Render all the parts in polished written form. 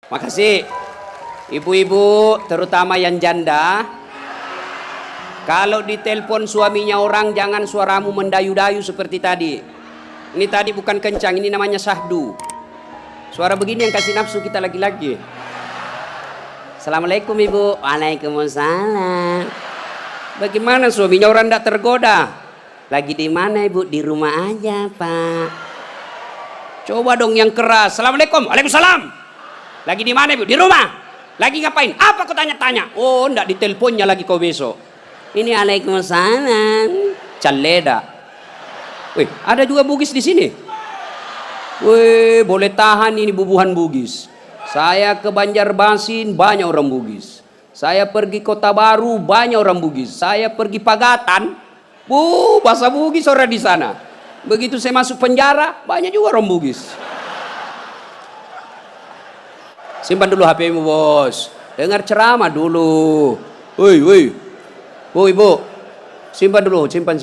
Makasih. Ibu-ibu, terutama yang janda, kalau ditelepon suaminya orang, jangan suaramu mendayu-dayu seperti tadi. Ini tadi bukan kencang, ini namanya syahdu. Suara begini yang kasih nafsu kita laki-laki. Assalamualaikum ibu. Waalaikumsalam. Bagaimana suaminya orang tidak tergoda? Lagi di mana ibu? Di rumah aja pak. Coba dong yang keras. Assalamualaikum. Waalaikumsalam. Lagi di mana ibu? Di rumah. Lagi ngapain? Apa kau tanya-tanya? Oh enggak, diteleponnya lagi kau besok. Ini waalaikumsalam. Caleda. Wih, ada juga Bugis di sini. Wih, boleh tahan ini bubuhan Bugis. Saya ke Banjarmasin banyak orang Bugis. Saya pergi Kota Baru banyak orang Bugis. Saya pergi Pagatan, bahasa Bugis orang di sana. Begitu saya masuk penjara banyak juga orang Bugis. Simpan dulu HP-mu bos. Dengar ceramah dulu. Woi, ibu, simpan dulu, simpan.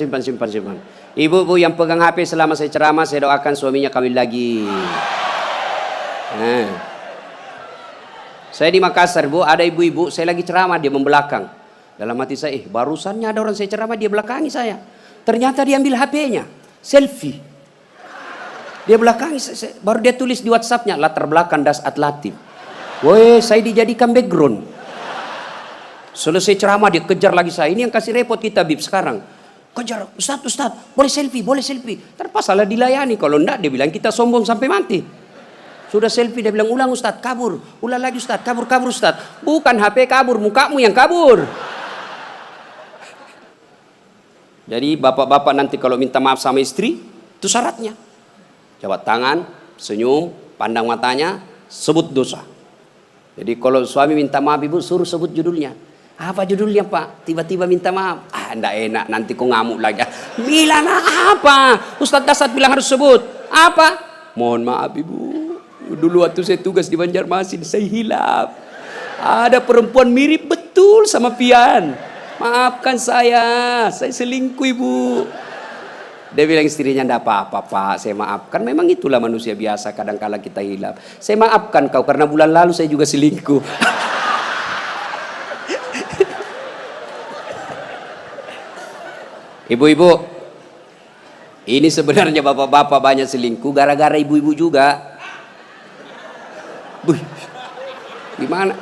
Ibu yang pegang HP selama saya ceramah, saya doakan suaminya kawin lagi. Nah. Saya di Makassar bu, ada ibu-ibu, saya lagi ceramah, dia membelakang. Dalam hati saya, barusannya ada orang saya ceramah, dia belakangi saya. Ternyata dia ambil HP-nya, selfie. Dia belakangi, baru dia tulis di WhatsApp-nya, latar belakang das atlatif. Woi, saya dijadikan background. Selesai ceramah dia kejar lagi saya. Ini yang kasih repot kita Bib sekarang. Kejar, Ustaz, boleh selfie. Terpaksalah dilayani. Kalau enggak dia bilang kita sombong sampai mati. Sudah selfie dia bilang ulang Ustaz, kabur. Ulang lagi Ustaz, kabur Ustaz. Bukan HP kabur, mukamu yang kabur. Jadi bapak-bapak nanti kalau minta maaf sama istri, itu syaratnya. Jabat tangan, senyum, pandang matanya, sebut dosa. Jadi kalau suami minta maaf ibu suruh sebut judulnya. Apa judulnya pak? Tiba-tiba minta maaf. Enggak enak nanti kau ngamuk lagi. Bilang apa? Ustaz Dasat bilang harus sebut. Apa? Mohon maaf ibu. Dulu waktu saya tugas di Banjarmasin saya hilaf. Ada perempuan mirip betul sama Pian. Maafkan saya selingkuh ibu. Dia bilang istrinya, enggak apa-apa pak, saya maafkan. Memang itulah manusia biasa, kadang-kala kita hilaf. Saya maafkan kau karena bulan lalu saya juga selingkuh. Ibu-ibu, ini sebenarnya bapak-bapak banyak selingkuh gara-gara ibu-ibu juga.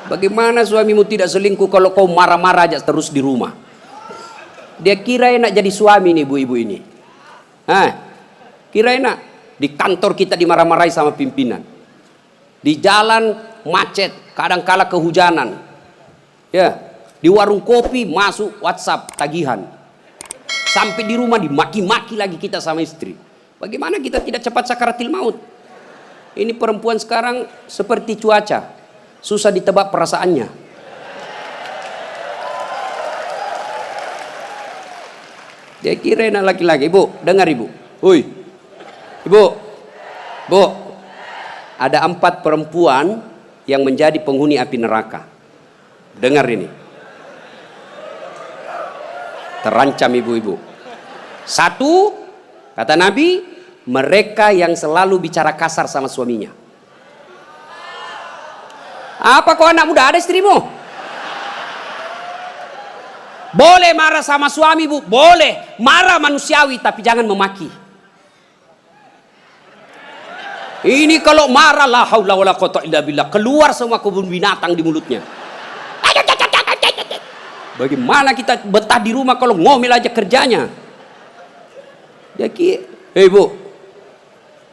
Bagaimana suamimu tidak selingkuh kalau kau marah-marah aja terus di rumah? Dia kira enak jadi suami nih ibu-ibu ini. Kira enak. Di kantor kita dimarah-marahi sama pimpinan. Di jalan macet, kadang-kala kehujanan. Ya, di warung kopi masuk WhatsApp tagihan. Sampai di rumah dimaki-maki lagi kita sama istri. Bagaimana kita tidak cepat sakaratil maut? Ini perempuan sekarang seperti cuaca, susah ditebak perasaannya. Dia kira enak laki-laki. Ibu, dengar ibu. Hui, ibu, ada 4 perempuan yang menjadi penghuni api neraka. Dengar ini. Terancam ibu-ibu. 1, kata Nabi, mereka yang selalu bicara kasar sama suaminya. Apa kau anak muda ada istrimu? Boleh marah sama suami bu, boleh marah manusiawi, tapi jangan memaki. Ini kalau marah la haula wala quwata illa billah, keluar semua kebun binatang di mulutnya. Bagaimana kita betah di rumah kalau ngomel aja kerjanya? Jadi, bu,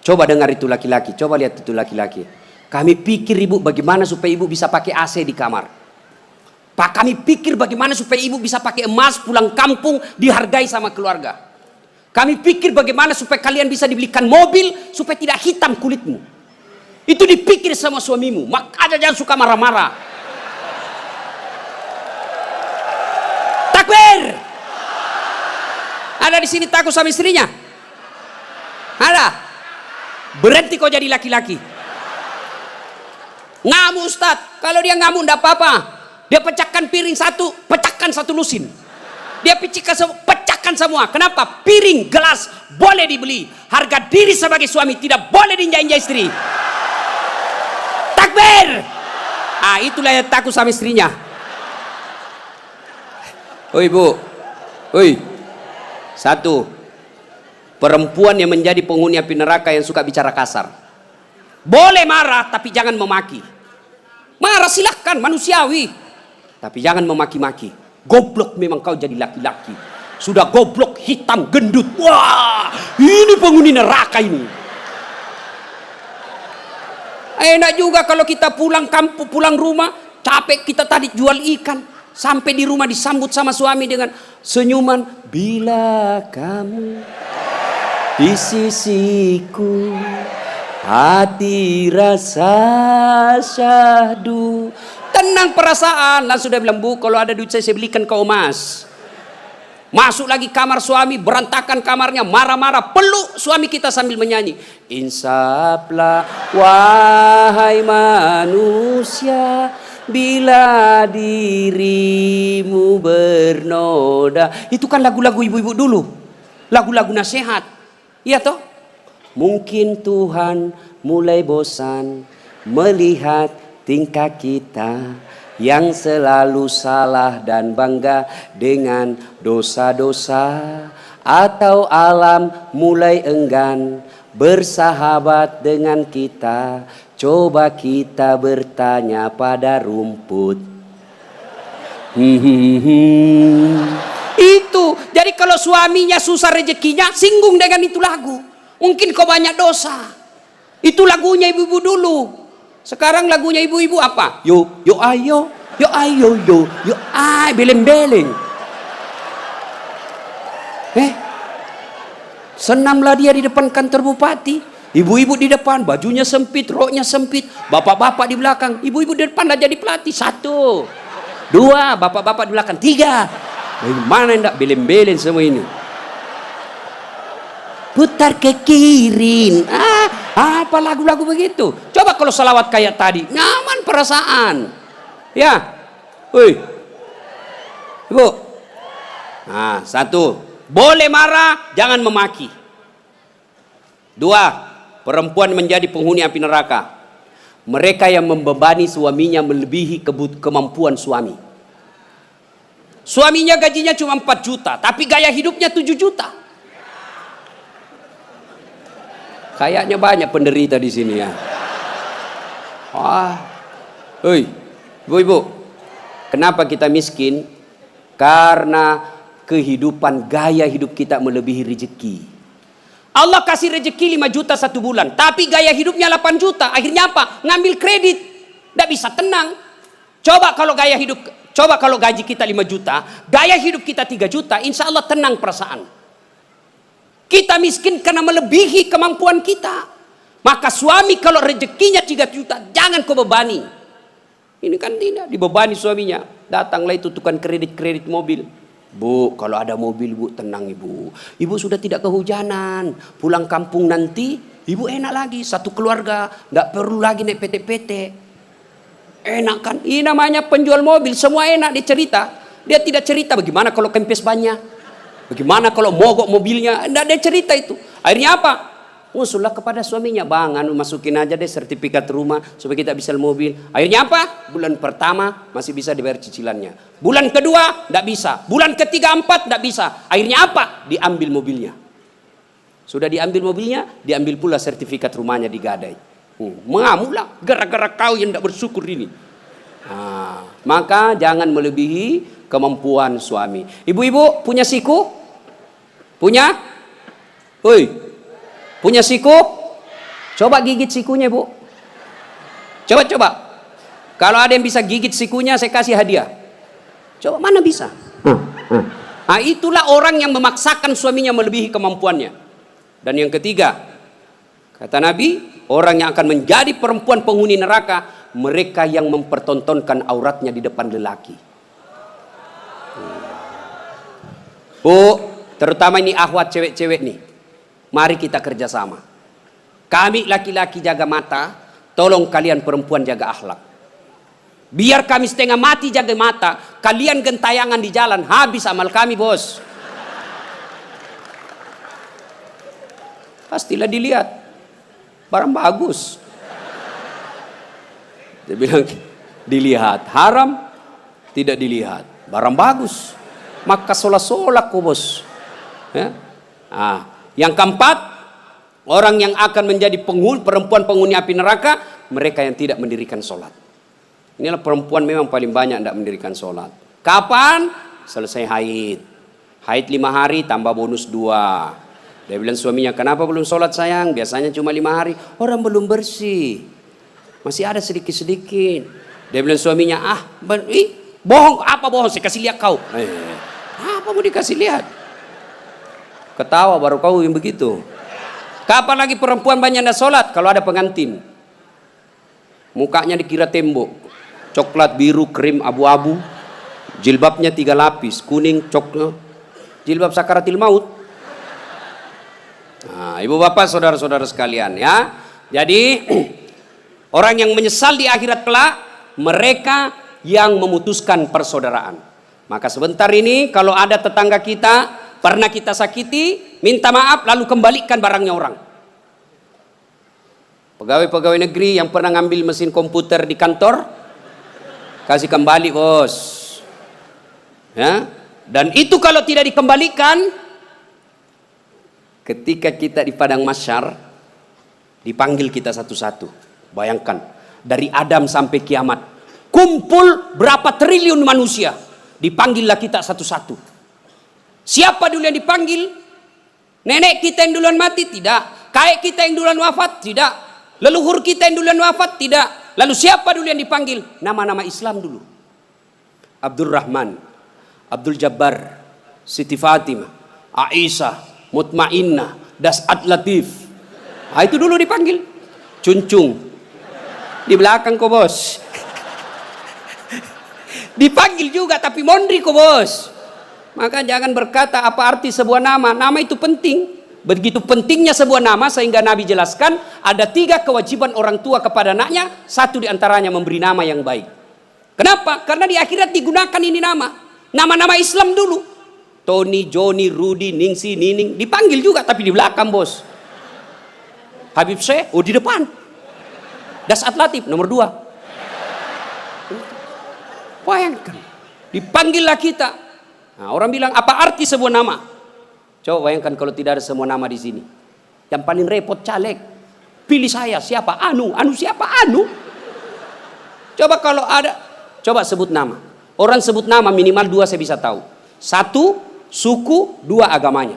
coba dengar itu laki-laki, coba lihat itu laki-laki. Kami pikir ibu bagaimana supaya ibu bisa pakai AC di kamar. Pak, kami pikir bagaimana supaya ibu bisa pakai emas pulang kampung dihargai sama keluarga. Kami pikir bagaimana supaya kalian bisa dibelikan mobil supaya tidak hitam kulitmu. Itu dipikir sama suamimu. Makanya jangan suka marah-marah. Takbir. Ada di sini takut sama istrinya? Ada. Berhenti kau jadi laki-laki. Ngamuk Ustaz. Kalau dia ngamuk enggak apa-apa. Dia pecahkan piring satu, pecahkan satu lusin. Dia pecahkan semua. Kenapa? Piring, gelas boleh dibeli. Harga diri sebagai suami tidak boleh diinjak-injak istri. Takbir. Ah, itulah yang takut sama istrinya. Oi bu, oi. Satu, perempuan yang menjadi penghuni api neraka yang suka bicara kasar. Boleh marah, tapi jangan memaki. Marah silahkan, manusiawi. Tapi jangan memaki-maki. Goblok memang kau jadi laki-laki. Sudah goblok, hitam, gendut. Wah, ini penghuni neraka ini. Enak juga kalau kita pulang kampung, pulang rumah, capek kita tadi jual ikan. Sampai di rumah disambut sama suami dengan senyuman. Bila kamu di sisiku, hati rasa syahdu. Tenang perasaan. Langsung dia bilang, bu kalau ada duit saya belikan kau emas. Masuk lagi kamar suami, berantakan kamarnya, marah-marah, peluk suami kita sambil menyanyi. Insaplah wahai manusia, bila dirimu bernoda. Itu kan lagu-lagu ibu-ibu dulu, lagu-lagu nasihat, iya toh? Mungkin Tuhan mulai bosan melihat tingkah kita yang selalu salah dan bangga dengan dosa-dosa, atau alam mulai enggan bersahabat dengan kita. Coba kita bertanya pada rumput. Itu. Jadi kalau suaminya susah rezekinya, singgung dengan itu lagu. Mungkin kau banyak dosa. Itu lagunya ibu-ibu dulu. Sekarang lagunya ibu-ibu apa? Yo, yo ayo, yo ayo, yo ay, beleng-beleng. Senamlah dia di depan kantor bupati. Ibu-ibu di depan, bajunya sempit, roknya sempit. Bapak-bapak di belakang. Ibu-ibu di depan dah jadi pelatih. 1, 2, bapak-bapak di belakang. 3. Bagaimana enggak beleng-beleng semua ini? Putar ke kiri. Apa lagu-lagu begitu? Coba kalau salawat kayak tadi, nyaman perasaan. Ya, woi, ibu. Nah, 1, boleh marah, jangan memaki. 2, perempuan menjadi penghuni api neraka. Mereka yang membebani suaminya melebihi kemampuan suami. Suaminya gajinya cuma 4 juta, tapi gaya hidupnya 7 juta. Kayaknya banyak penderita di sini ya. Hei, ibu-ibu, kenapa kita miskin? Karena kehidupan, gaya hidup kita melebihi rezeki. Allah kasih rezeki 5 juta 1 bulan, tapi gaya hidupnya 8 juta. Akhirnya apa? Ngambil kredit, tidak bisa tenang. Coba kalau gaji kita 5 juta, gaya hidup kita 3 juta, insya Allah tenang perasaan. Kita miskin karena melebihi kemampuan kita. Maka suami kalau rezekinya 3 juta, jangan kau bebani. Ini kan tidak dibebani suaminya. Datanglah itu tukang kredit mobil. Bu, kalau ada mobil bu, tenang ibu. Ibu sudah tidak kehujanan. Pulang kampung nanti, ibu enak lagi. Satu keluarga, nggak perlu lagi naik PT-PT. Enak kan? Ini namanya penjual mobil, semua enak dia cerita. Dia tidak cerita bagaimana kalau kempes banyak. Bagaimana kalau mogok mobilnya? Tidak ada cerita itu. Akhirnya apa? Usullah kepada suaminya, bang, masukin aja deh sertifikat rumah supaya kita bisa mobil. Akhirnya apa? Bulan pertama masih bisa dibayar cicilannya. Bulan kedua tidak bisa. Bulan ketiga, 4 tidak bisa. Akhirnya apa? Diambil mobilnya. Sudah diambil mobilnya, diambil pula sertifikat rumahnya digadai. Mengamuklah gara-gara kau yang tidak bersyukur ini. Maka jangan melebihi kemampuan suami. Ibu-ibu punya siku? Punya? Woi, punya siku? Coba gigit sikunya bu. Coba. Kalau ada yang bisa gigit sikunya, saya kasih hadiah. Coba, mana bisa? Itulah orang yang memaksakan suaminya melebihi kemampuannya. Dan yang ketiga, kata Nabi, orang yang akan menjadi perempuan penghuni neraka, mereka yang mempertontonkan auratnya di depan lelaki. Bu, terutama ini akhwat cewek-cewek nih. Mari kita kerjasama. Kami laki-laki jaga mata, tolong kalian perempuan jaga akhlak. Biar kami setengah mati jaga mata, kalian gentayangan di jalan, habis amal kami bos. Pastilah dilihat, barang bagus. Dia bilang dilihat. Haram tidak dilihat. Barang bagus, maka solak-solak kok bos. Ya? Yang keempat, orang yang akan menjadi perempuan penghuni api neraka, mereka yang tidak mendirikan sholat. Inilah perempuan memang paling banyak tidak mendirikan sholat. Kapan? Selesai haid. Haid 5 hari tambah bonus 2. Dia bilang suaminya, kenapa belum sholat sayang? Biasanya cuma 5 hari. Orang belum bersih, masih ada sedikit-sedikit. Dia bilang suaminya, bohong. Apa bohong? Saya kasih lihat kau. Apa mau dikasih lihat? Ketawa baru kau yang begitu. Kapan lagi perempuan banyak tidak sholat? Kalau ada pengantin, mukanya dikira tembok, coklat, biru, krim, abu-abu, jilbabnya 3 lapis, kuning, coklat, jilbab sakaratil maut. Ibu bapak saudara-saudara sekalian ya. Jadi orang yang menyesal di akhirat kelak, mereka yang memutuskan persaudaraan. Maka sebentar ini kalau ada tetangga kita pernah kita sakiti, minta maaf lalu kembalikan barangnya orang. Pegawai-pegawai negeri yang pernah ngambil mesin komputer di kantor, kasih kembali bos. Ya. Dan itu kalau tidak dikembalikan, ketika kita di padang mahsyar, dipanggil kita satu-satu. Bayangkan, dari Adam sampai kiamat, kumpul berapa triliun manusia, dipanggillah kita satu-satu. Siapa dulu yang dipanggil? Nenek kita yang duluan mati? Tidak. Kakek kita yang duluan wafat? Tidak. Leluhur kita yang duluan wafat? Tidak. Lalu siapa dulu yang dipanggil? Nama-nama Islam dulu. Abdurrahman, Abdul Jabbar, Siti Fatimah, Aisyah, Mutmainnah, Das'at Latif. Itu dulu dipanggil. Cuncung di belakang kok bos. Dipanggil juga tapi mondri kok bos. Maka jangan berkata apa arti sebuah nama. Nama itu penting. Begitu pentingnya sebuah nama sehingga Nabi jelaskan ada 3 kewajiban orang tua kepada anaknya. 1 diantaranya memberi nama yang baik. Kenapa? Karena di akhirat digunakan ini nama. Nama-nama Islam dulu. Tony, Johnny, Rudy, Ningsi, Nining. Dipanggil juga tapi di belakang bos. Habib Syekh, di depan. Das'at Latif, nomor 2. Bayangkan. Dipanggillah kita. Nah, orang bilang, apa arti sebuah nama? Coba bayangkan kalau tidak ada semua nama di sini. Yang paling repot caleg. Pilih saya, siapa? Anu siapa? Anu. Coba kalau ada, coba sebut nama. Orang sebut nama minimal 2 saya bisa tahu. 1, suku, 2 agamanya.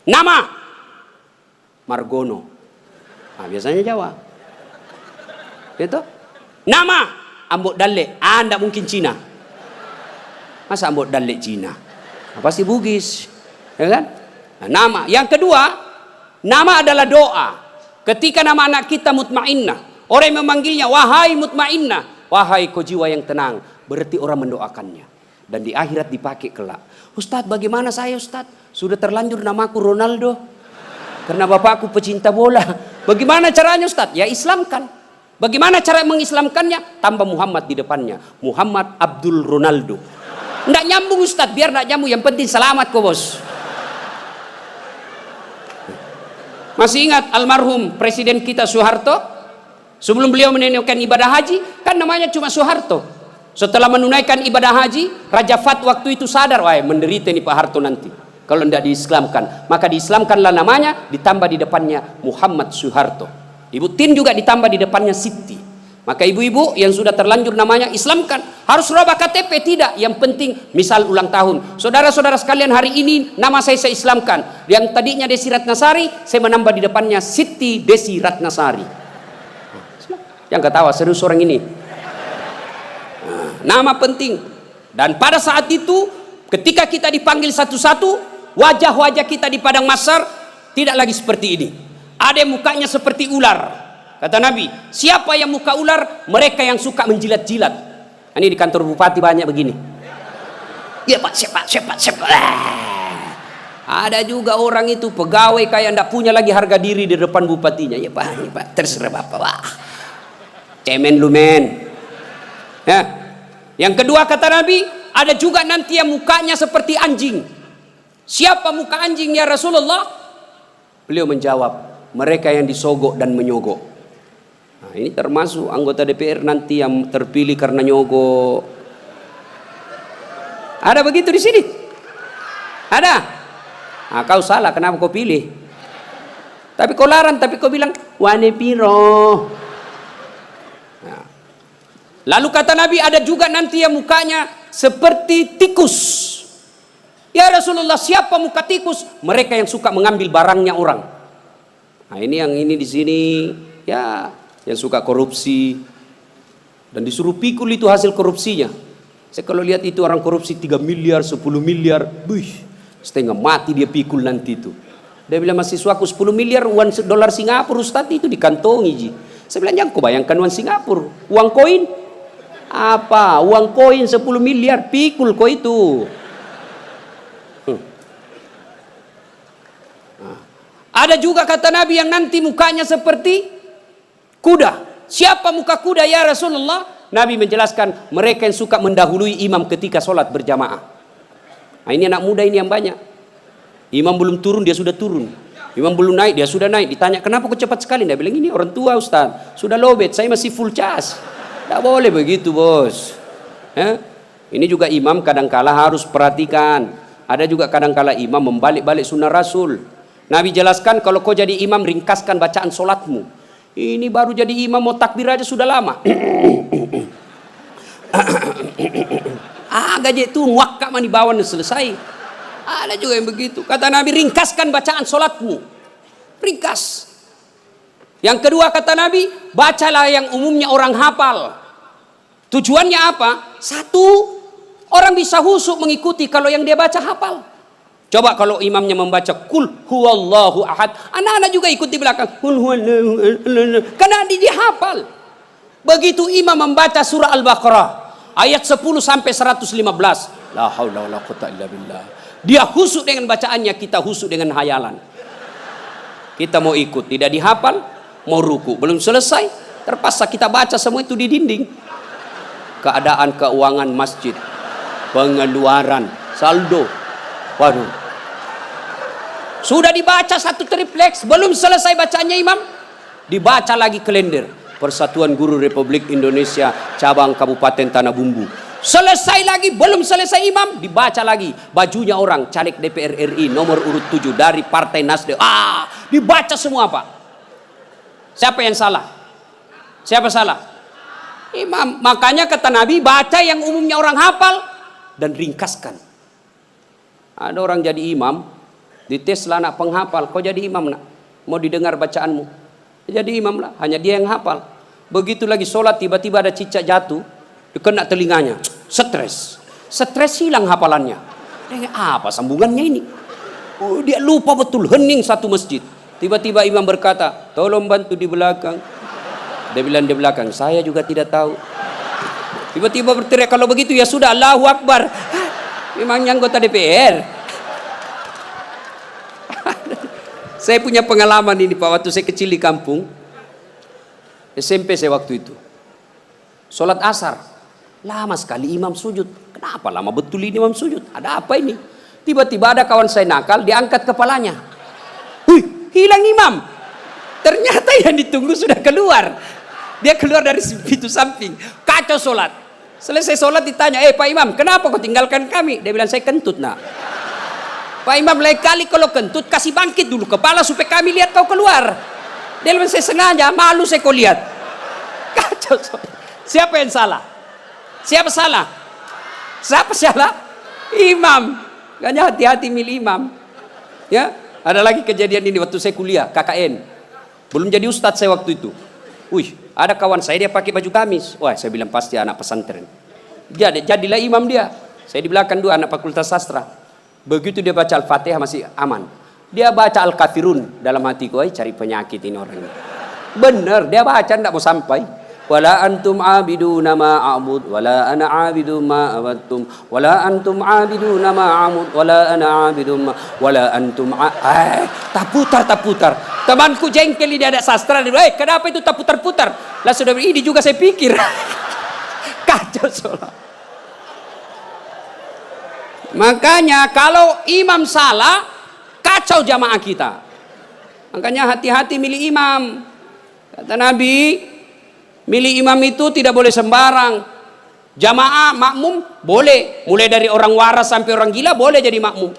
Nama Margono. Biasanya Jawa. Gitu? Nama Ambok Dalle. Enggak mungkin Cina. Masa Ambok Dalle Cina? Pasti Bugis. Ya kan? Nama. Yang kedua, nama adalah doa. Ketika nama anak kita Mutmainnah, orang yang memanggilnya wahai Mutmainnah, wahai kau jiwa yang tenang, berarti orang mendoakannya. Dan di akhirat dipakai kelak. Ustadz, bagaimana saya Ustadz? Sudah terlanjur namaku Ronaldo. Karena bapakku pecinta bola. Bagaimana caranya Ustadz? Ya Islamkan. Bagaimana cara mengislamkannya? Tambah Muhammad di depannya. Muhammad Abdul Ronaldo. Nggak nyambung Ustadz, biar nggak nyambung. Yang penting selamat kok bos. Masih ingat almarhum Presiden kita Soeharto? Sebelum beliau menunaikan ibadah haji, kan namanya cuma Soeharto. Setelah menunaikan ibadah haji, Raja Fat waktu itu sadar, wah menderita ini Pak Harto nanti kalau tidak diislamkan. Maka diislamkanlah namanya, ditambah di depannya Muhammad Soeharto. Ibu Tin juga ditambah di depannya Siti. Maka ibu-ibu yang sudah terlanjur namanya islamkan. Harus rubah KTP? Tidak. Yang penting misal ulang tahun. Saudara-saudara sekalian, hari ini nama saya islamkan. Yang tadinya Desi Ratnasari, saya menambah di depannya Siti Desi Ratnasari. Yang ketawa serius orang ini. Nama penting. Dan pada saat itu ketika kita dipanggil satu-satu, wajah-wajah kita di padang mahsyar tidak lagi seperti ini. Ada yang mukanya seperti ular. Kata Nabi, siapa yang muka ular? Mereka yang suka menjilat-jilat. Ini di kantor bupati banyak begini. Ya Pak, siapa. Ada juga orang itu pegawai kayak ndak punya lagi harga diri di depan bupatinya. Ya Pak, terserah Bapak. Wah. Cemen lu men. Ya. Yang kedua kata Nabi, ada juga nanti yang mukanya seperti anjing. Siapa muka anjing ya Rasulullah? Beliau menjawab, mereka yang disogok dan menyogok. Nah, ini termasuk anggota DPR nanti yang terpilih karena nyogok. Ada begitu di sini? Ada? Nah, kau salah, kenapa kau pilih? Tapi kau larang, tapi kau bilang wane piro. Nah. Lalu kata Nabi, ada juga nanti yang mukanya seperti tikus. Ya Rasulullah, siapa muka tikus? Mereka yang suka mengambil barangnya orang. Nah, ini yang ini di sini ya, yang suka korupsi dan disuruh pikul itu hasil korupsinya. Saya kalau lihat itu orang korupsi 3 miliar, 10 miliar, setengah mati dia pikul nanti itu. Dia bilang mahasiswaku 10 miliar uang dolar Singapura Ustaz itu dikantongi ji. Saya bilang jangan kau bayangkan uang Singapura, uang koin apa? Uang koin 10 miliar pikul kau itu. Ada juga kata Nabi yang nanti mukanya seperti kuda. Siapa muka kuda ya Rasulullah? Nabi menjelaskan mereka yang suka mendahului imam ketika sholat berjamaah. Nah, ini anak muda ini yang banyak. Imam belum turun dia sudah turun. Imam belum naik dia sudah naik. Ditanya kenapa kok cepat sekali? Dia bilang ini orang tua Ustaz. Sudah lowbat, saya masih full charge. Tidak boleh begitu bos. Ini juga imam kadangkala harus perhatikan. Ada juga kadangkala imam membalik-balik sunnah Rasul. Nabi jelaskan kalau kau jadi imam ringkaskan bacaan solatmu. Ini baru jadi imam mau takbir aja sudah lama. Gaji itu muakkak mani bawan selesai. Ada juga yang begitu. Kata Nabi ringkaskan bacaan solatmu. Ringkas. Yang kedua kata Nabi, bacalah yang umumnya orang hafal. Tujuannya apa? Satu, orang bisa husuk mengikuti kalau yang dia baca hafal. Coba kalau imamnya membaca kul huwallahu ahad, anak-anak juga ikut di belakang kul huwallahu ahad, karena dia hafal. Begitu imam membaca surah Al-Baqarah ayat 10 sampai 115, la haula wala quwwata illa billah. Dia husuk dengan bacaannya, kita husuk dengan hayalan. Kita mau ikut, tidak dihafal, mau ruku, belum selesai, terpaksa kita baca semua itu di dinding. Keadaan keuangan masjid, pengeluaran, saldo, waduh. Sudah dibaca satu tripleks, belum selesai bacanya imam, dibaca lagi kalender Persatuan Guru Republik Indonesia cabang Kabupaten Tanah Bumbu. Selesai lagi, belum selesai imam, dibaca lagi bajunya orang caleg DPR RI nomor urut 7 dari Partai Nasdem. Dibaca semua Pak. Siapa yang salah? Siapa salah? Imam. Makanya kata Nabi, baca yang umumnya orang hafal dan ringkaskan. Ada orang jadi imam, dites lah anak penghafal, kau jadi imam nak, mau didengar bacaanmu, jadi imam lah, hanya dia yang hafal. Begitu lagi sholat tiba-tiba ada cicak jatuh, kena telinganya, stres hilang hafalannya. Apa sambungannya ini? Dia lupa betul, hening satu masjid. Tiba-tiba imam berkata, tolong bantu di belakang. Dia bilang di belakang, saya juga tidak tahu. Tiba-tiba berteriak, kalau begitu ya sudah, Allahu Akbar. Memangnya anggota DPR. Saya punya pengalaman ini Pak, waktu saya kecil di kampung SMP saya waktu itu sholat asar lama sekali imam sujud. Kenapa lama betul ini imam sujud? Ada apa ini? Tiba-tiba ada kawan saya nakal, diangkat kepalanya, hilang imam. Ternyata yang ditunggu sudah keluar. Dia keluar dari pintu samping, kacau sholat. Selesai sholat ditanya, Pak Imam kenapa kau tinggalkan kami? Dia bilang saya kentut nak. Pak Imam lain kali kalau kentut kasih bangkit dulu kepala supaya kami lihat kau keluar. Dia bilang saya sengaja, malu saya kau lihat. Kacau. Siapa yang salah? Siapa salah? Siapa salah? Imam. Makanya hati-hati milih imam. Ya, ada lagi kejadian ini waktu saya kuliah KKN. Belum jadi ustadz saya waktu itu. Ada kawan saya dia pakai baju gamis. Wah, saya bilang pasti anak pesantren. Jadilah imam dia. Saya di belakang dua anak fakultas sastra. Begitu dia baca Al-Fatihah masih aman. Dia baca Al-Kafirun dalam hatiku, cari penyakit ini orang ini. Benar, dia baca tidak mau sampai. Wala antum abiduna ma a'bud wala ana abidu ma abattum wala antum abiduna ma a'bud wala ana abidu ma wala antum tak putar. Temanku jengkel ini ada sastra. Kenapa itu tak putar-putar? Lah sudah ini juga saya pikir. Kacau sholat. Makanya kalau imam salah, kacau jamaah kita. Makanya hati-hati milih imam. Kata Nabi, Milih imam itu tidak boleh sembarang. Jamaah makmum boleh, mulai dari orang waras sampai orang gila boleh jadi makmum.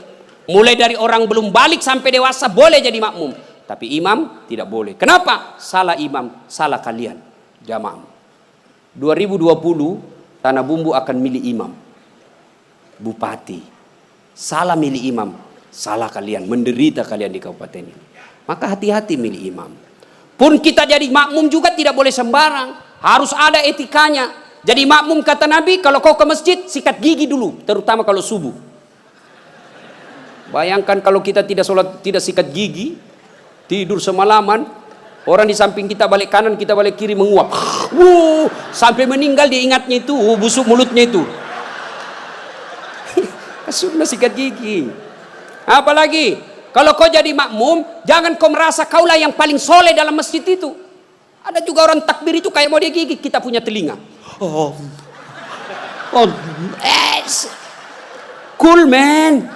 Mulai dari orang belum balik sampai dewasa boleh jadi makmum. Tapi imam tidak boleh. Kenapa? Salah imam, salah kalian. Jamaah. 2020 Tanah Bumbu akan milih imam. Bupati. Salah milih imam, salah kalian, menderita kalian di kabupaten ini. Maka hati-hati milih imam. Pun kita jadi makmum juga tidak boleh sembarang, harus ada etikanya. Jadi makmum kata Nabi, kalau kau ke masjid sikat gigi dulu, terutama kalau subuh. Bayangkan kalau kita tidak sholat, tidak sikat gigi, tidur semalaman, orang di samping kita balik kanan, kita balik kiri menguap. Sampai meninggal dia ingatnya itu, busuk mulutnya itu. Sunnah sikat gigi. Apalagi kalau kau jadi makmum, jangan kau merasa kaulah yang paling soleh dalam masjid itu. Ada juga orang takbir itu kayak mau dia gigit, kita punya telinga. Cool man.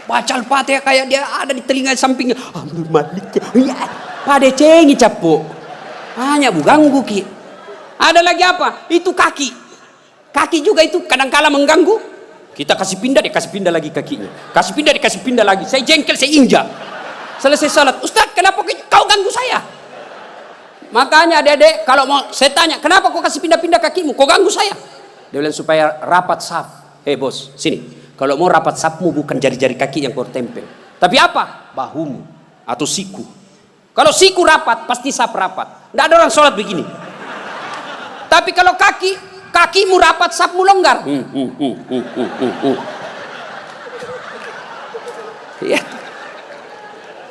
Baca Al-Fatihah kayak dia ada di telinga sampingnya. Pada cengi capuk. Hanya ganggu ki. Ada lagi apa? Itu kaki. Kaki juga itu kadang-kala mengganggu. Kita kasih pindah, dia kasih pindah lagi kakinya. Kasih pindah, dia kasih pindah lagi. Saya jengkel, saya injak. Selesai salat, Ustaz, kenapa kau ganggu saya? Makanya adik-adik, kalau mau saya tanya, kenapa kau kasih pindah-pindah kakimu? Kau ganggu saya? Dia bilang supaya rapat saf. Bos, sini. Kalau mau rapat safmu bukan jari-jari kaki yang kau tempel. Tapi apa? Bahumu atau siku. Kalau siku rapat, pasti saf rapat. Tidak ada orang sholat begini. Tapi kalau kakimu rapat, safmu longgar. Ya.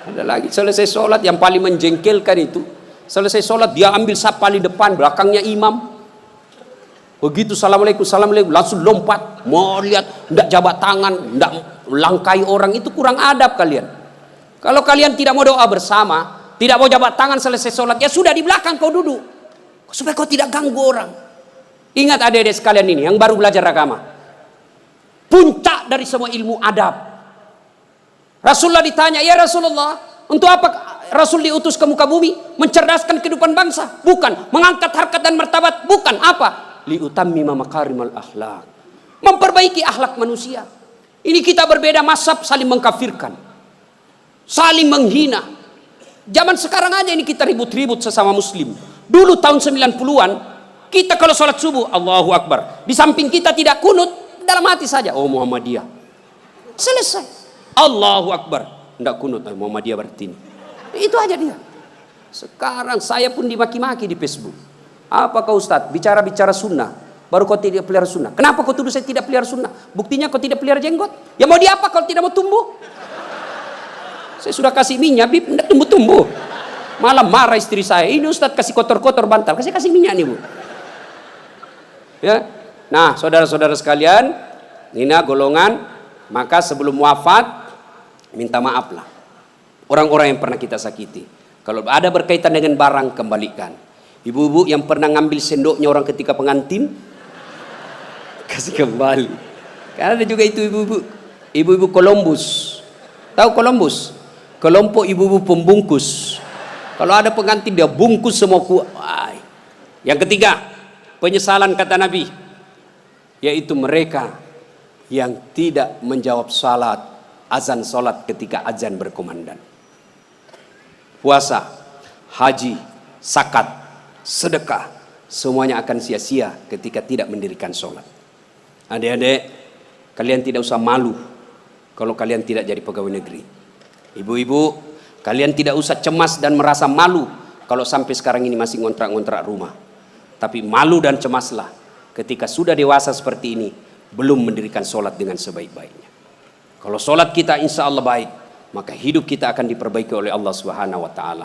Ada lagi selesai sholat yang paling menjengkelkan itu. Selesai sholat dia ambil saf paling depan, belakangnya imam. Begitu assalamualaikum, assalamualaikum, langsung lompat. Mau lihat, tidak jabat tangan, tidak langkai orang, itu kurang adab kalian. Kalau kalian tidak mau doa bersama, tidak mau jabat tangan selesai sholat, ya sudah di belakang kau duduk. Supaya kau tidak ganggu orang. Ingat adik-adik sekalian ini, yang baru belajar agama. Puncak dari semua ilmu adab. Rasulullah ditanya, ya Rasulullah, untuk apa Rasul diutus ke muka bumi? Mencerdaskan kehidupan bangsa? Bukan. Mengangkat harkat dan martabat? Bukan. Apa? Liutammima makarimal akhlak. Memperbaiki akhlak manusia. Ini kita berbeda mazhab, saling mengkafirkan. Saling menghina. Zaman sekarang aja ini kita ribut-ribut sesama muslim. Dulu tahun 90-an, kita kalau sholat subuh, Allahu Akbar. Di samping kita tidak kunut, dalam hati saja, oh Muhammadiyah. Selesai. Allahu Akbar. Tidak kunut, Muhammadiyah berarti ini. Itu aja dia. Sekarang saya pun dimaki-maki di Facebook. Apa kau Ustaz? Bicara-bicara sunnah. Baru kau tidak pelihara sunnah. Kenapa kau tuduh saya tidak pelihara sunnah? Buktinya kau tidak pelihara jenggot. Ya mau diapa kalau tidak mau tumbuh? Saya sudah kasih minyak, Bib, tidak tumbuh-tumbuh. Malah marah istri saya. Ini Ustaz kasih kotor-kotor bantal. Kasih minyak nih Bu. Ya. Nah saudara-saudara sekalian, ini golongan. Maka sebelum wafat, minta maaf lah. Orang-orang yang pernah kita sakiti. Kalau ada berkaitan dengan barang, kembalikan. Ibu-ibu yang pernah ngambil sendoknya orang ketika pengantin, kasih kembali. Karena ada juga itu ibu-ibu. Ibu-ibu Columbus. Tahu Columbus? Kelompok ibu-ibu pembungkus. Kalau ada pengantin dia bungkus semua kuai. Yang ketiga, penyesalan kata Nabi. Yaitu mereka yang tidak menjawab salat, azan salat ketika azan berkumandang. Puasa, haji, zakat, sedekah, semuanya akan sia-sia ketika tidak mendirikan sholat. Adik-adik, kalian tidak usah malu kalau kalian tidak jadi pegawai negeri. Ibu-ibu, kalian tidak usah cemas dan merasa malu kalau sampai sekarang ini masih ngontrak-ngontrak rumah. Tapi malu dan cemaslah ketika sudah dewasa seperti ini, belum mendirikan sholat dengan sebaik-baiknya. Kalau sholat kita insya Allah baik, maka hidup kita akan diperbaiki oleh Allah Subhanahu wa taala.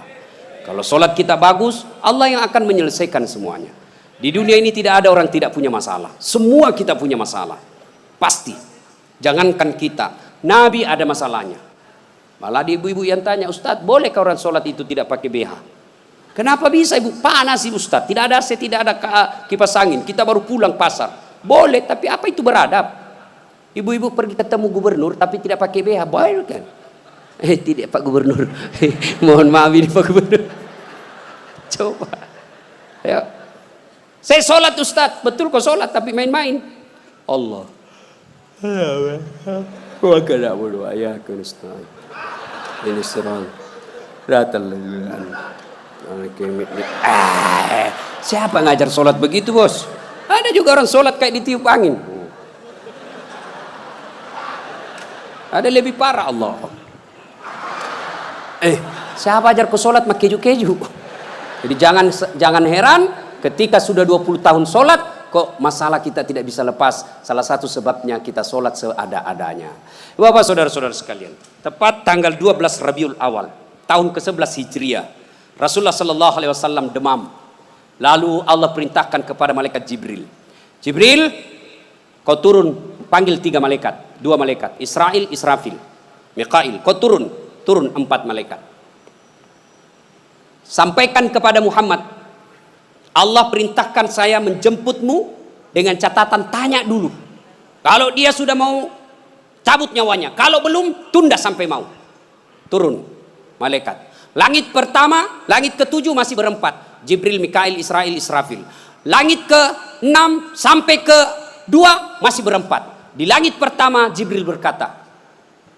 Kalau sholat kita bagus, Allah yang akan menyelesaikan semuanya. Di dunia ini tidak ada orang tidak punya masalah. Semua kita punya masalah. Pasti. Jangankan kita, Nabi ada masalahnya. Malah di ibu-ibu yang tanya, Ustadz, bolehkah orang sholat itu tidak pakai BH? Kenapa bisa ibu? Panas sih Ustadz. Tidak ada AC, tidak ada kipas angin. Kita baru pulang pasar. Boleh, tapi apa itu beradab? Ibu-ibu pergi ketemu gubernur tapi tidak pakai BH, boleh kan? Tidak Pak Gubernur. Mohon maaf ini Pak Gubernur. Coba. Ya. Saya sholat Ustaz, betul kok sholat tapi main-main. Allah. Wa kana na'budu wa iyyaka nasta'in. Ini serang. Siapa ngajar sholat begitu, Bos? Ada juga orang sholat kayak ditiup angin. Ada lebih parah Allah. Siapa ajar ke sholat mak keju-keju? Jadi jangan heran ketika sudah 20 tahun sholat kok masalah kita tidak bisa lepas. Salah satu sebabnya kita sholat seada-adanya. Bapak saudara-saudara sekalian, tepat tanggal 12 Rabiul Awal tahun ke-11 Hijriah, Rasulullah sallallahu alaihi wasallam demam. Lalu Allah perintahkan kepada malaikat Jibril. Jibril, kau turun panggil 3 malaikat, 2 malaikat, Israil, Israfil, Mikail. Kau turun 4 malaikat. Sampaikan kepada Muhammad, Allah perintahkan saya menjemputmu dengan catatan tanya dulu. Kalau dia sudah mau cabut nyawanya, kalau belum tunda sampai mau. Turun malaikat. Langit pertama, langit ke-7 masih berempat. Jibril, Mikail, Israil, Israfil. Langit ke-6 sampai ke-2 masih berempat. Di langit pertama Jibril berkata,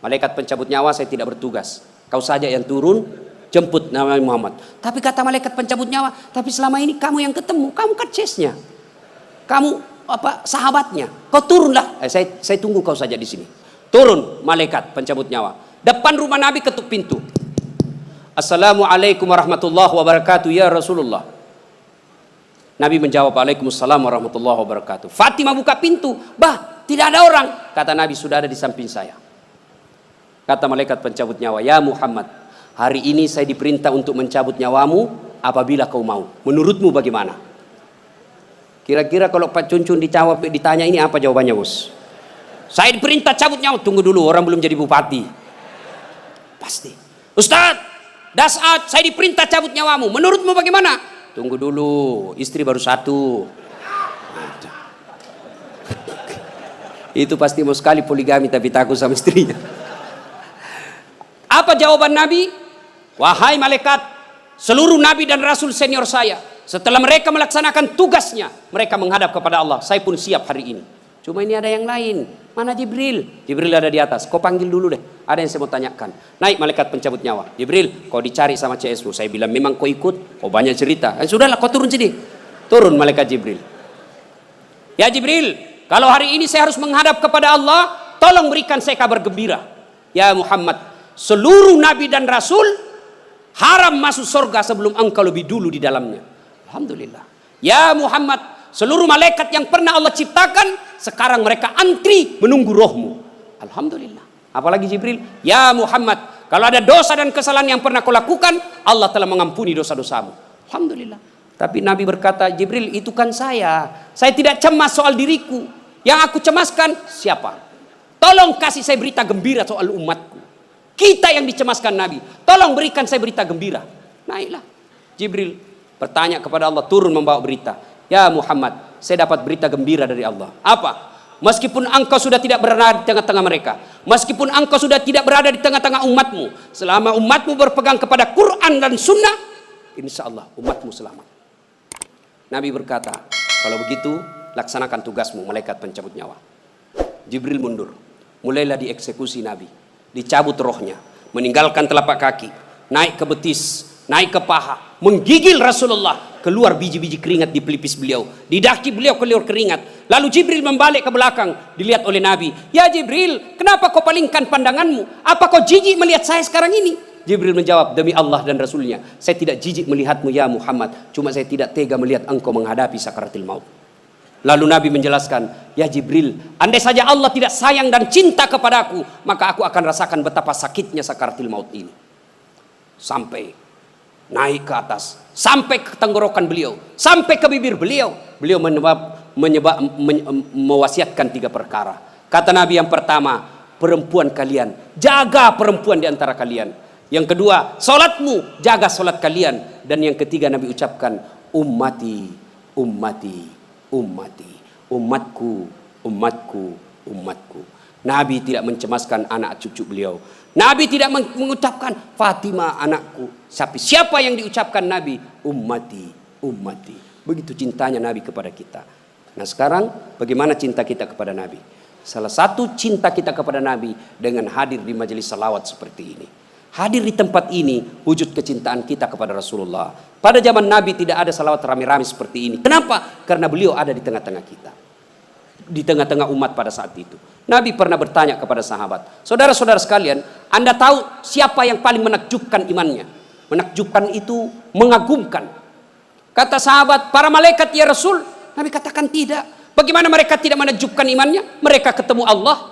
malaikat pencabut nyawa saya tidak bertugas. Kau saja yang turun jemput Nabi Muhammad. Tapi kata malaikat pencabut nyawa, tapi selama ini kamu yang ketemu, kamu kan chase-nya. Kamu sahabatnya. Kau turunlah. Saya tunggu kau saja di sini. Turun malaikat pencabut nyawa. Depan rumah Nabi ketuk pintu. Assalamualaikum warahmatullahi wabarakatuh ya Rasulullah. Nabi menjawab, Waalaikumsalam warahmatullahi wabarakatuh. Fatimah buka pintu. Bah, tidak ada orang. Kata Nabi, sudah ada di samping saya. Kata malaikat pencabut nyawa, ya Muhammad, hari ini saya diperintah untuk mencabut nyawamu apabila kau mau. Menurutmu bagaimana? Kira-kira kalau Pak Cuncun ditanya ini apa jawabannya, Bos? Saya diperintah cabut nyawa. Tunggu dulu, orang belum jadi bupati. Pasti. Ustaz, Dasat, saya diperintah cabut nyawamu. Menurutmu bagaimana? Tunggu dulu, istri baru 1. Itu pasti mau sekali poligami tapi takut sama istrinya. Apa jawaban Nabi? Wahai malaikat, seluruh nabi dan rasul senior saya, setelah mereka melaksanakan tugasnya, mereka menghadap kepada Allah. Saya pun siap hari ini. Cuma ini ada yang lain. Mana Jibril? Jibril ada di atas. Kau panggil dulu deh. Ada yang saya mau tanyakan. Naik malaikat pencabut nyawa. Jibril, kau dicari sama CSU. Saya bilang memang kau ikut. Kau banyak cerita. Sudahlah, kau turun sini. Turun malaikat Jibril. Ya Jibril, kalau hari ini saya harus menghadap kepada Allah, tolong berikan saya kabar gembira. Ya Muhammad, seluruh nabi dan rasul haram masuk surga sebelum engkau lebih dulu di dalamnya. Alhamdulillah. Ya Muhammad, seluruh malaikat yang pernah Allah ciptakan sekarang mereka antri menunggu rohmu. Alhamdulillah. Apalagi Jibril, ya Muhammad, kalau ada dosa dan kesalahan yang pernah kau lakukan, Allah telah mengampuni dosa-dosamu. Alhamdulillah. Tapi Nabi berkata, Jibril, itu kan saya tidak cemas soal diriku. Yang aku cemaskan siapa? Tolong kasih saya berita gembira soal umatku. Kita yang dicemaskan Nabi. Tolong berikan saya berita gembira. Naiklah Jibril bertanya kepada Allah, turun membawa berita. Ya Muhammad, saya dapat berita gembira dari Allah. Apa? Meskipun engkau sudah tidak berada di tengah-tengah mereka, meskipun engkau sudah tidak berada di tengah-tengah umatmu, selama umatmu berpegang kepada Quran dan Sunnah, insya Allah umatmu selamat. Nabi berkata, kalau begitu laksanakan tugasmu malaikat pencabut nyawa. Jibril mundur. Mulailah dieksekusi Nabi. Dicabut rohnya, meninggalkan telapak kaki, naik ke betis, naik ke paha, menggigil Rasulullah. Keluar biji-biji keringat di pelipis beliau, di daki beliau keluar keringat. Lalu Jibril membalik ke belakang, dilihat oleh Nabi. Ya Jibril, kenapa kau palingkan pandanganmu? Apa kau jijik melihat saya sekarang ini? Jibril menjawab, demi Allah dan Rasulnya, saya tidak jijik melihatmu ya Muhammad, cuma saya tidak tega melihat engkau menghadapi sakaratil maut. Lalu Nabi menjelaskan, ya Jibril, andai saja Allah tidak sayang dan cinta kepadaku, maka aku akan rasakan betapa sakitnya sakaratil maut ini. Sampai naik ke atas, sampai ke tenggorokan beliau, sampai ke bibir beliau. Beliau mewasiatkan 3 perkara. Kata Nabi, yang pertama, perempuan kalian, jaga perempuan di antara kalian. Yang kedua, solatmu, jaga solat kalian. Dan yang ketiga Nabi ucapkan, ummati, ummati, ummati, umatku, umatku, umatku. Nabi tidak mencemaskan anak cucu beliau. Nabi tidak mengucapkan Fatimah anakku. Tapi siapa yang diucapkan Nabi? Ummati, ummati. Begitu cintanya Nabi kepada kita. Nah sekarang bagaimana cinta kita kepada Nabi? Salah satu cinta kita kepada Nabi dengan hadir di majelis salawat seperti ini. Hadir di tempat ini wujud kecintaan kita kepada Rasulullah. Pada zaman Nabi tidak ada salawat rame-rame seperti ini. Kenapa? Karena beliau ada di tengah-tengah kita. Di tengah-tengah umat pada saat itu. Nabi pernah bertanya kepada sahabat, saudara-saudara sekalian, Anda tahu siapa yang paling menakjubkan imannya? Menakjubkan itu mengagumkan. Kata sahabat, para malaikat ya Rasul. Nabi katakan tidak. Bagaimana mereka tidak menakjubkan imannya? Mereka ketemu Allah.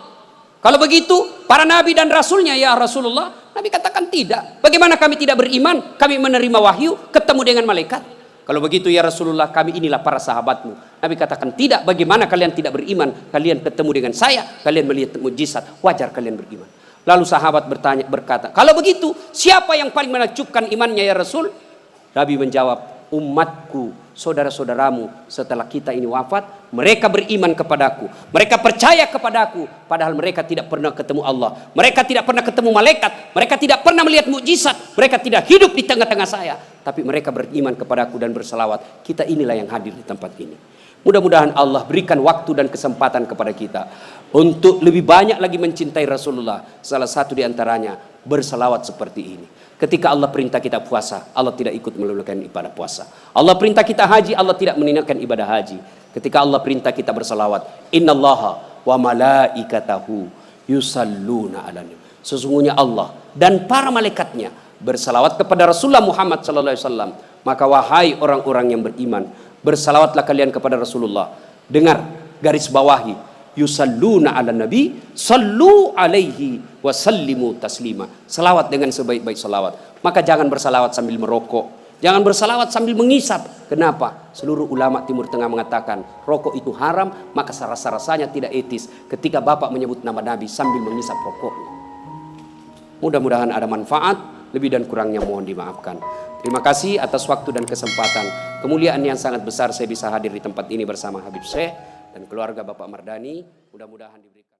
Kalau begitu, para nabi dan rasulnya ya Rasulullah. Nabi katakan tidak. Bagaimana kami tidak beriman? Kami menerima wahyu, ketemu dengan malaikat. Kalau begitu ya Rasulullah, kami inilah para sahabatmu. Nabi katakan tidak. Bagaimana kalian tidak beriman? Kalian ketemu dengan saya, kalian melihat mujizat, wajar kalian beriman. Lalu sahabat berkata, kalau begitu siapa yang paling menakjubkan imannya ya Rasul? Nabi menjawab, umatku, saudara-saudaramu setelah kita ini wafat, mereka beriman kepadaku, mereka percaya kepadaku, padahal mereka tidak pernah ketemu Allah, mereka tidak pernah ketemu malaikat, mereka tidak pernah melihat mukjizat, mereka tidak hidup di tengah-tengah saya, tapi mereka beriman kepadaku dan berselawat. Kita inilah yang hadir di tempat ini. Mudah-mudahan Allah berikan waktu dan kesempatan kepada kita untuk lebih banyak lagi mencintai Rasulullah. Salah satu di antaranya berselawat seperti ini. Ketika Allah perintah kita puasa, Allah tidak ikut menunaikan ibadah puasa. Allah perintah kita haji, Allah tidak menunaikan ibadah haji. Ketika Allah perintah kita berselawat, innallaha wa malaikatahu yusalluna 'alan nabi. Sesungguhnya Allah dan para malaikatnya berselawat kepada Rasulullah Muhammad sallallahu alaihi wasallam. Maka wahai orang-orang yang beriman, berselawatlah kalian kepada Rasulullah. Dengar, garis bawahi, yusalluna 'alan nabi, sallu alaihi wa sallimu taslima. Selawat dengan sebaik-baik selawat. Maka jangan berselawat sambil merokok, jangan berselawat sambil mengisap. Kenapa? Seluruh ulama Timur Tengah mengatakan rokok itu haram, maka rasa-rasanya tidak etis ketika Bapak menyebut nama Nabi sambil mengisap rokoknya. Mudah-mudahan ada manfaat, lebih dan kurangnya mohon dimaafkan. Terima kasih atas waktu dan kesempatan. Kemuliaan yang sangat besar saya bisa hadir di tempat ini bersama Habib Syekh dan keluarga Bapak Mardani. Mudah-mudahan diberikan